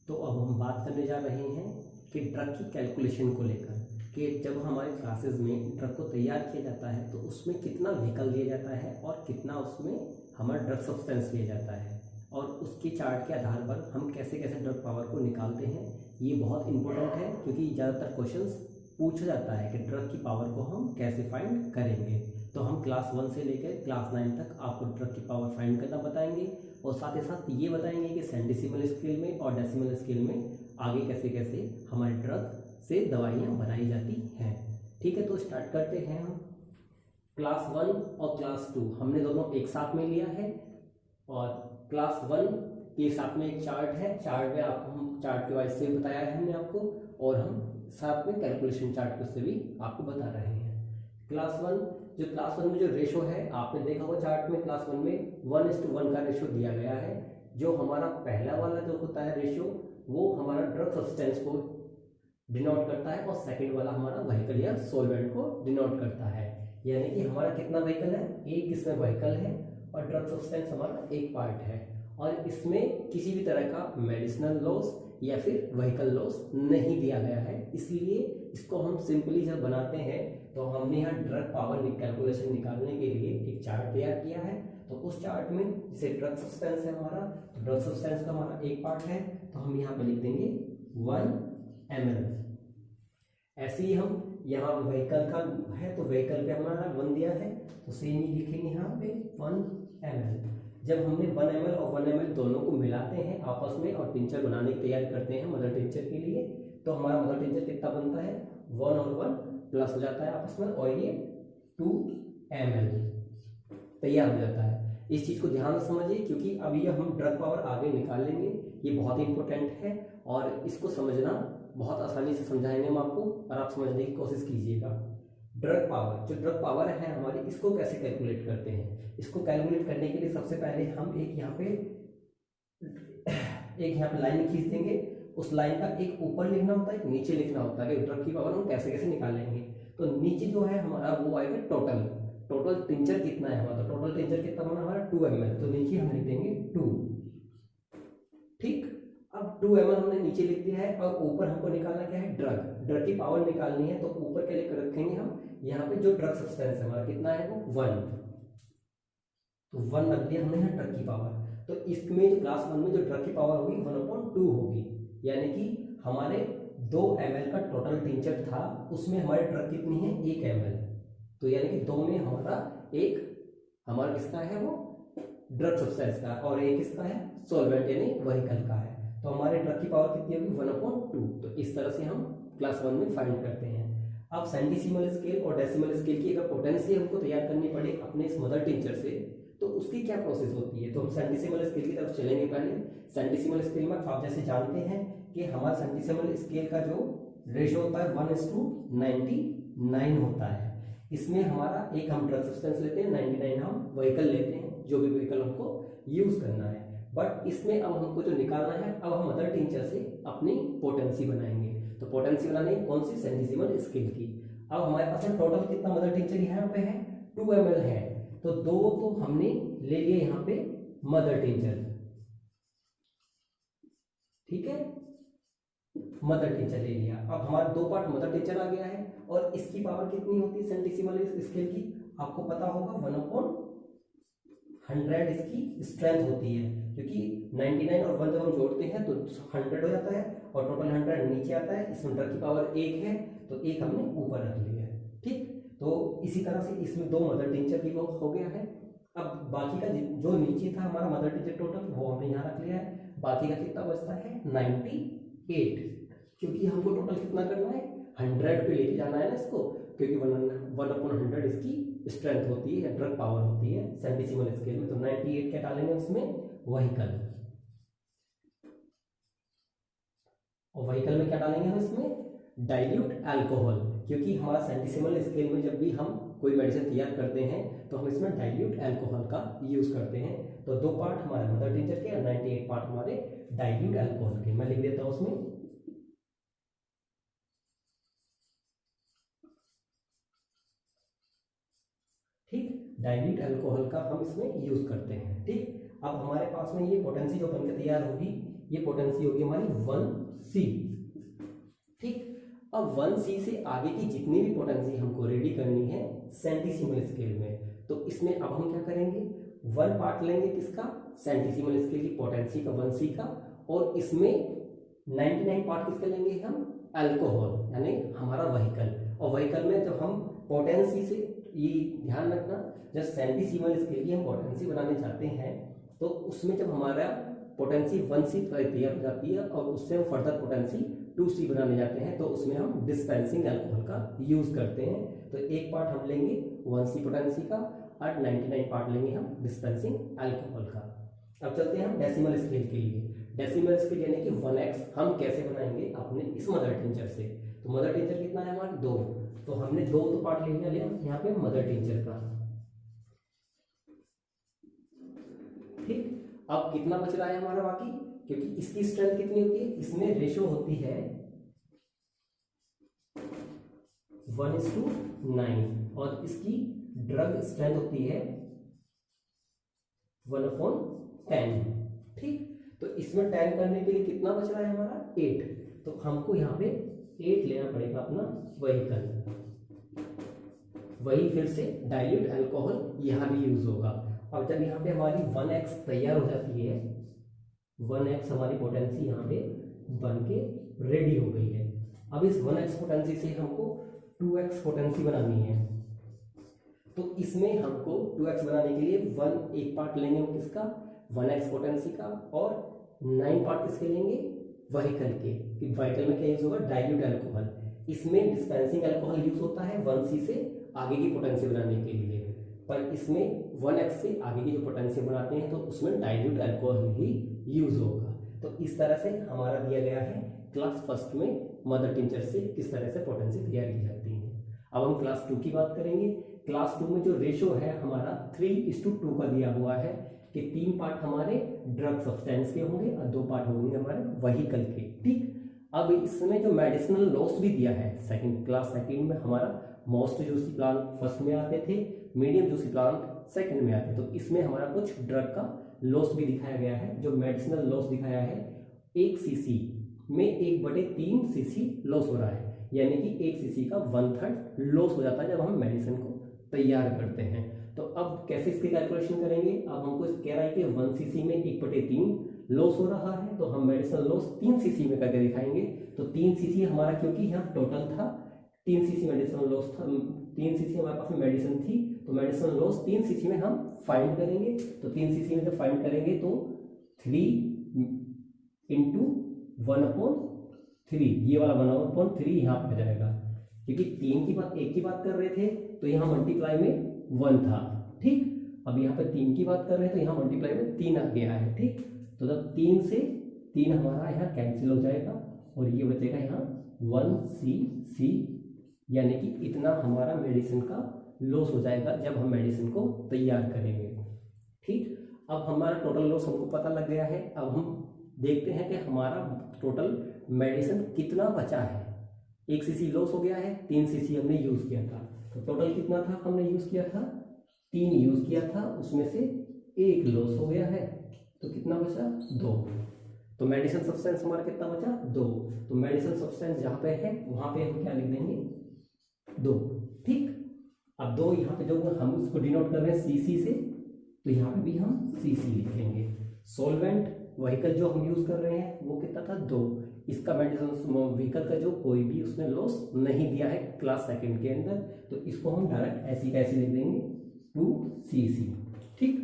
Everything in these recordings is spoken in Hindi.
तो अब हम बात करने जा रहे हैं कि ड्रग की कैलकुलेशन को लेकर, कि जब हमारे क्लासेस में ड्रग को तैयार किया जाता है तो उसमें कितना व्हीकल दिया जाता है और कितना उसमें हमारा ड्रग सब्सटेंस लिया जाता है, और उसकी चार्ट के आधार पर हम कैसे कैसे ड्रग पावर को निकालते हैं। ये बहुत इंपॉर्टेंट है क्योंकि ज़्यादातर क्वेश्चंस पूछा जाता है कि ड्रग की पावर को हम कैसे फाइंड करेंगे। तो हम क्लास 1 से लेकर क्लास 9 तक आपको ड्रग की पावर फाइंड करना बताएंगे, और साथ ही साथ ये बताएंगे कि सेंटीसिमल स्केल में और डेसिमल स्केल में आगे कैसे कैसे हमारे ड्रग से दवाइयाँ बनाई जाती हैं। ठीक है, तो स्टार्ट करते हैं हम। क्लास 1 और क्लास 2 हमने दोनों एक साथ में लिया है, और क्लास 1 के साथ में एक चार्ट है, चार्ट में आपको हम चार्ट के वाइज से बताया है हमने आपको, और हम साथ में कैलकुलेशन चार्ट से भी आपको बता रहे हैं। क्लास 1 क्लास 1 में जो रेशो है आपने देखा होगा चार्ट में, क्लास 1 में 1:1 का रेशो दिया गया है। जो हमारा पहला वाला जो होता है रेशो, वो हमारा ड्रग सब्सटेंस को डिनोट करता है, और सेकंड वाला हमारा व्हीकल या सॉल्वेंट को डिनोट करता है। यानी कि हमारा कितना व्हीकल है, एक इसमें व्हीकल है और ड्रग सब्सटेंस हमारा एक पार्ट है, और इसमें किसी भी तरह का मेडिसिनल लॉस या फिर व्हीकल लॉस नहीं दिया गया है। इसलिए इसको हम सिंपली जब बनाते हैं तो हमने यहाँ ड्रग पावर कैलकुलेशन निकालने के लिए एक चार्ट तैयार किया है। तो उस चार्ट में जैसे ड्रग सब्सटेंस है हमारा, तो ड्रग सब्सटेंस का हमारा एक पार्ट है, तो हम यहाँ पे लिख देंगे 1 ml। ऐसे ही हम यहाँ व्हीकल का है तो व्हीकल पे हमारा 1 दिया है, तो सेम ही लिखेंगे यहाँ पे 1 ml। जब हमने 1 ml और 1 ml दोनों को मिलाते हैं आपस में और टिंचर बनाने की तैयारी करते हैं मदर टिंचर के लिए, तो हमारा मदर टिंचर कितना बनता है, 1 और 1 प्लस हो जाता है आपस में, और ये 2 ml तैयार हो जाता है। इस चीज़ को ध्यान से समझिए क्योंकि अभी हम ड्रग पावर आगे निकालेंगे, ये बहुत इंपॉर्टेंट है, और इसको समझना बहुत आसानी से समझाएंगे हम आपको, और आप समझने की कोशिश कीजिएगा। ड्रग पावर, जो ड्रग पावर है हमारी, इसको कैसे कैलकुलेट करते हैं। इसको कैलकुलेट करने के लिए सबसे पहले हम एक यहाँ पे लाइन खींच देंगे। उस लाइन का एक ऊपर लिखना होता है, एक नीचे लिखना होता है कि ड्रग की पावर हम कैसे कैसे निकालेंगे। तो नीचे जो है हमारा वो आएगा टोटल टिंचर कितना है हमारा, तो टोटल टिंचर कितना बना हमारा 2 ml, तो नीचे हम लिख देंगे 2। ठीक, अब 2 ml हमने नीचे लिख दिया है, और ऊपर हमको निकालना क्या है, ड्रग की पावर निकालनी है। तो ऊपर क्या लिख रखेंगे हम, यहाँ पे जो ड्रग सब्सटेंस है हमारा कितना है वो 1, तो 1 रख दिया हमने यहाँ ड्रग की पावर। तो इसमें जो क्लास 1 में जो ड्रग की पावर होगी 1/2 होगी, यानी कि हमारे 2 ml का टोटल टिंचर था, उसमें हमारी ड्रग कितनी है 1 ml, तो यानी कि 2 में हमारा किसका है वो ड्रग सब्सटेंस का, और एक किसका है सॉल्वेंट यानी व्हीकल का है। तो हमारे ड्रग की पावर कितनी होगी 1/2। तो इस तरह से हम क्लास 1 में फाइंड करते हैं। अब सेंटीसिमल स्केल और डेसिमल स्केल की अगर पोटेंसी हमको तैयार करनी पड़े अपने इस मदर टिंचर से, तो उसकी क्या प्रोसेस होती है। तो हम सेंटीसिमल स्केल की तरफ चलेंगे। पहले सेंटीसिमल स्केल में आप जैसे जानते हैं कि हमारा सेंटीसिमल स्केल का जो रेशो होता है 1:99 होता है। इसमें हमारा एक हम ड्रग सब्सटेंस लेते हैं, 99 हम व्हीकल लेते हैं, जो भी व्हीकल हमको यूज करना है। बट इसमें अब हमको जो निकालना है, अब हम मदर टिंचर से अपनी पोटेंसी बनाएंगे। तो पोटेंसी बनानी कौन सी, सेंटीसिमल स्केल की। अब हमारे पास में टोटल कितना मदर टिंचर यहाँ पे है 2 ml है, तो 2 तो हमने ले लिए यहाँ पे मदर टिंचर। ठीक है, मदर टिंचर ले लिया। अब हमारा 2 पार्ट मदर टिंचर आ गया है, और इसकी पावर कितनी होती है सेंटीसिमल स्केल की, आपको पता होगा 1/100 इसकी स्ट्रेंथ होती है, क्योंकि 99 और 1 जब हम जोड़ते हैं तो 100 हो जाता है, और टोटल 100 नीचे आता है। इसमें ड्रग की पावर 1 है, तो 1 हमने ऊपर रख लिया है। ठीक, तो इसी तरह से इसमें 2 मदर टिंचर की हो गया है। अब बाकी का जो नीचे था हमारा मदर टिंचर टोटल, वो हमने यहाँ रख लिया है। बाकी का कितना बचता है 98, क्योंकि हमको टोटल कितना करना है 100 पे लेके जाना है ना इसको, क्योंकि 1/100 इसकी स्ट्रेंथ होती है, ड्रग पावर होती है सेंटीसिमल स्केल में। तो 98 क्या डालेंगे उसमें, व्हीकल। और व्हीकल में क्या डालेंगे हम इसमें, डाइल्यूट अल्कोहल, क्योंकि हमारा सेंटीसिमल स्केल में जब भी हम कोई मेडिसिन तैयार करते हैं तो हम इसमें डाइल्यूट अल्कोहल का यूज करते हैं। तो 2 पार्ट हमारे मदर टिंचर के और 98 पार्ट हमारे डाइल्यूट अल्कोहल के। मैं लिख देता हूं उसमें, ठीक, डाइल्यूट अल्कोहल का हम इसमें यूज करते हैं। ठीक, अब हमारे पास में ये पोटेंसी जो बनकर तैयार होगी, ये पोटेंसी होगी हमारी 1C। ठीक, अब 1C से आगे की जितनी भी पोटेंसी हमको रेडी करनी है सेंटीसीमल स्केल में, तो इसमें अब हम क्या करेंगे, 1 पार्ट लेंगे किसका, सेंटीसीमल स्केल की पोटेंसी का 1C का, और इसमें 99 पार्ट किसके लेंगे हम, अल्कोहल यानी हमारा व्हीकल। और व्हीकल में जब हम पोटेंसी से, ये ध्यान रखना, जब सेंटीसीमल स्केल की हम पोटेंसी बनाने चाहते हैं तो उसमें जब हमारा पोटेंसी 1C तैयार हो जाती है और उससे हम फर्दर पोटेंसी 2C बनाने जाते हैं, तो उसमें हम डिस्पेंसिंग अल्कोहल का यूज करते हैं। तो एक पार्ट हम लेंगे 1C पोटेंसी का और 99 पार्ट लेंगे हम डिस्पेंसिंग अल्कोहल का। अब चलते हैं हम डेसिमल स्केल के लिए। डेसिमल स्केल यानी कि 1x हम कैसे बनाएंगे अपने इस मदर टिंचर से। तो मदर टिंचर कितना है हमारा 2, तो हमने 2 तो पार्ट ले लिया यहाँ पे मदर टिंचर का। ठीक, अब कितना बच रहा है हमारा बाकी, क्योंकि इसकी स्ट्रेंथ कितनी होती है, इसमें रेशो होती है 1:9 और इसकी ड्रग स्ट्रेंथ होती है 1/10। ठीक, तो इसमें 10 करने के लिए कितना बच रहा है हमारा 8, तो हमको यहाँ पे 8 लेना पड़ेगा अपना व्हीकल। वही फिर से डाइल्यूट अल्कोहल यहाँ भी यूज होगा। अब जब यहाँ पे हमारी 1x तैयार हो जाती है, 1x हमारी पोटेंसी यहाँ पे बन के रेडी हो गई है। अब इस 1x पोटेंसी से हमको 2x पोटेंसी बनानी है, तो इसमें हमको 2x बनाने के लिए एक पार्ट लेंगे हम किसका, 1x पोटेंसी का, और 9 पार्ट किसके लेंगे, व्हीकल के। व्हीकल में क्या यूज होगा, डाइल्यूट अल्कोहल। इसमें डिस्पेंसिंग अल्कोहल यूज होता है 1C से आगे की पोटेंसी बनाने के लिए, पर इसमें 1x से आगे की जो पोटेंसी बनाते हैं तो उसमें डाइल्यूट अल्कोहल ही यूज होगा। तो इस तरह से हमारा दिया गया है क्लास फर्स्ट में मदर टिंचर से किस तरह से पोटेंसी तैयार की जाती है। अब हम क्लास 2 की बात करेंगे। क्लास 2 में जो रेशो है हमारा 3:2 का दिया हुआ है कि 3 पार्ट हमारे ड्रग सब्सटेंस के होंगे और 2 पार्ट होंगे हमारे व्हीकल के। ठीक, अब इसमें जो मेडिसिनल लॉस भी दिया है क्लास सेकंड में हमारा मोस्ट जूसी प्लांट फर्स्ट में आते थे, मीडियम जूसी प्लांट सेकंड में आते, तो इसमें हमारा कुछ ड्रग का लॉस भी दिखाया गया है। जो मेडिसिनल लॉस दिखाया है 1 सीसी में 1/3 सीसी लॉस हो रहा है, यानी कि 1 सीसी का 1/3 लॉस हो जाता है जब हम मेडिसिन को तैयार करते हैं। तो अब कैसे इसकी कैलकुलेशन करेंगे, अब हमको कह रहा है कि 1 सीसी में 1/3 लॉस हो रहा है, तो हम मेडिसिन लॉस 3 सीसी में करके दिखाएंगे। तो 3 सीसी हमारा, क्योंकि यहाँ टोटल था 3 सीसी मेडिसिन लॉस था, 3 सीसी हमारे पास में मेडिसिन थी, तो मेडिसिन लॉस 3 सीसी में हम फाइंड करेंगे। तो 3 सीसी में जब फाइंड करेंगे तो 3 × 1/3, ये वाला 1/3 यहाँ पे आ जाएगा, क्योंकि 3 की बात 1 की बात कर रहे थे तो यहाँ मल्टीप्लाई में 1 था। ठीक, अब यहाँ पे 3 की बात कर रहे हैं तो यहाँ मल्टीप्लाई में 3 आ गया है। ठीक, तो जब 3 से 3 हमारा यहाँ कैंसिल हो जाएगा और ये बचेगा यहाँ 1cc, यानी कि इतना हमारा मेडिसिन का लॉस हो जाएगा जब हम मेडिसिन को तैयार करेंगे। ठीक, अब हमारा टोटल लॉस हमको पता लग गया है। अब हम देखते हैं कि हमारा टोटल मेडिसिन कितना बचा है। 1 सीसी लॉस हो गया है, 3 सीसी हमने यूज किया था, तो टोटल कितना था हमने यूज किया था, 3 यूज किया था, उसमें से 1 लॉस हो गया है, तो कितना बचा 2। तो मेडिसिन सब्सटेंस हमारा कितना बचा 2। तो मेडिसिन सब्सटेंस जहाँ पे है वहाँ पे हम क्या लिख देंगे 2। ठीक, अब 2 यहाँ पे जो हम उसको डिनोट कर रहे हैं सीसी से, तो यहाँ पे भी हम सीसी लिखेंगे। सॉल्वेंट व्हीकल जो हम यूज कर रहे हैं वो कितना था 2। इसका मेडिसिन व्हीकल का जो कोई भी उसने लॉस नहीं दिया है क्लास सेकंड के अंदर, तो इसको हम डायरेक्ट ऐसी कैसे लिख देंगे 2cc। ठीक,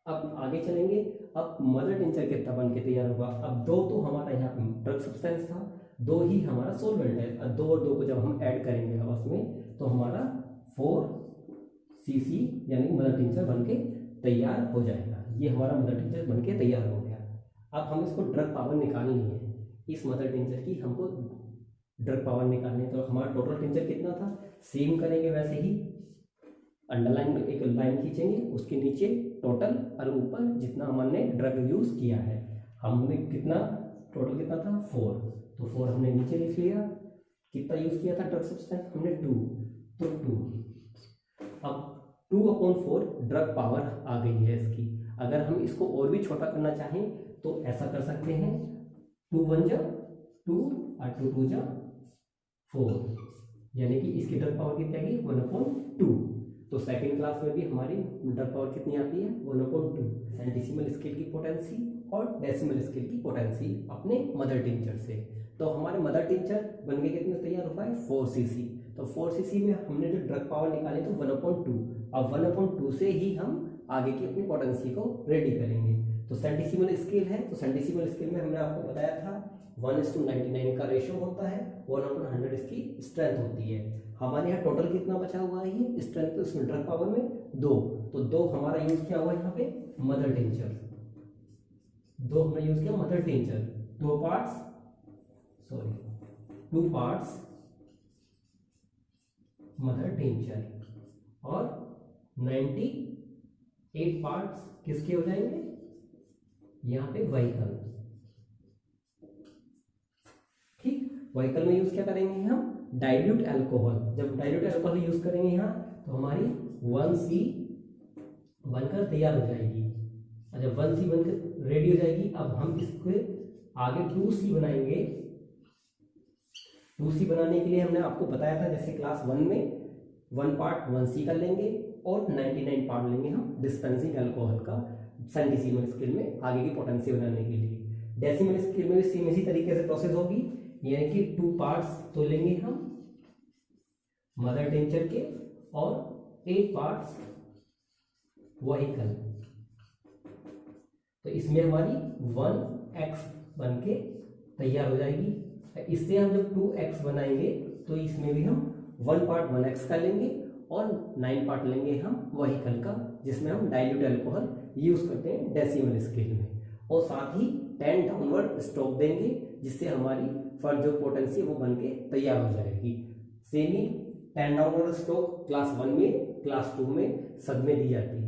अब आगे चलेंगे। अब मदर टिंचर कितना बन के तैयार होगा। अब 2 तो हमारा यहाँ पे ड्रग सब्सटेंस था, 2 ही हमारा सॉल्वेंट है, और 2 और 2 को जब हम ऐड करेंगे आपस में तो हमारा 4cc यानी मदर टिंचर बन के तैयार हो जाएगा। ये हमारा मदर टिंचर बन के तैयार हो गया। अब हम इसको ड्रग पावर निकालनी है, इस मदर टिंचर की हमको ड्रग पावर निकालनी है। तो हमारा टोटल टिंचर कितना था, सेम करेंगे वैसे ही, अंडरलाइन में एक लाइन खींचेंगे, उसके नीचे टोटल और ऊपर जितना हमने ड्रग यूज किया है। हमने कितना टोटल कितना था 4, तो 4 हमने नीचे लिख लिया। कितना यूज किया था ड्रग सब्सटेंस हमने 2, तो 2। अब 2/4 ड्रग पावर आ गई है इसकी। अगर हम इसको और भी छोटा करना चाहें तो ऐसा कर सकते हैं, 2 1 जा 2 और 2 2 जा 4, यानी कि इसकी ड्रग पावर कितनी आएगी 1/2। तो सेकंड क्लास में भी हमारी ड्रग पावर कितनी आती है 1/2, सेंटीसिमल स्केल की पोटेंसी और डेसिमल स्केल की पोटेंसी अपने मदर टिंचर से। तो हमारे मदर टिंचर बन के कितने तैयार हुआ है 4 cc। तो 4 cc में हमने जो ड्रग पावर निकाली तो 1/2, अब 1/2 से ही हम आगे की अपनी पोटेंसी को रेडी करेंगे। तो सेंटीसिमल स्केल है, तो सेंटीसिमल स्केल में हमने आपको बताया था 1:99 का रेशो होता है, 1/100 इसकी स्ट्रेंथ होती है। हमारे यहाँ टोटल कितना बचा हुआ है ये स्ट्रेंथ, तो इसमें ड्रग पावर में 2, तो 2 हमारा यूज किया हुआ है यहाँ पे मदर टिंचर, 2 हमने यूज किया mother tincture, 2 parts mother tincture और 98 पार्ट्स किसके हो जाएंगे यहाँ पे व्हीकल। ठीक, व्हीकल में यूज क्या करेंगे हम डाइल्यूट अल्कोहल। जब डाइल्यूट अल्कोहल यूज करेंगे यहाँ तो हमारी 1C बनकर तैयार हो जाएगी। अच्छा 1C बनकर रेडी हो जाएगी। अब हम इसके आगे 2C बनाएंगे। 2C बनाने के लिए हमने आपको बताया था जैसे क्लास 1 में 1 पार्ट 1C का लेंगे और 99 पार्ट लेंगे हम डिस्पेंसिंग अल्कोहल का सेंटीसिमल स्केल में आगे की पोटेंसी बनाने के लिए। डेसिमल स्केल में भी सेम इसी तरीके से प्रोसेस होगी, यानी कि 2 पार्ट्स तो लेंगे हम मदर टिंचर के और 8 पार्ट्स व्हीकल। तो इसमें हमारी 1x बन के तैयार हो जाएगी। इससे हम जब 2x बनाएंगे तो इसमें भी हम 1 पार्ट 1x का लेंगे और 9 पार्ट लेंगे हम व्हीकल का, जिसमें हम डाइल्यूट अल्कोहल यूज करते हैं डेसिमल स्केल में, और साथ ही 10 डाउनवर्ड स्ट्रोक देंगे, जिससे हमारी फर्स्ट जो पोटेंसी वो बन के तैयार हो जाएगी। सेम ही 10 डाउनवर्ड स्ट्रोक क्लास 1 में क्लास 2 में सब में दी जाती है।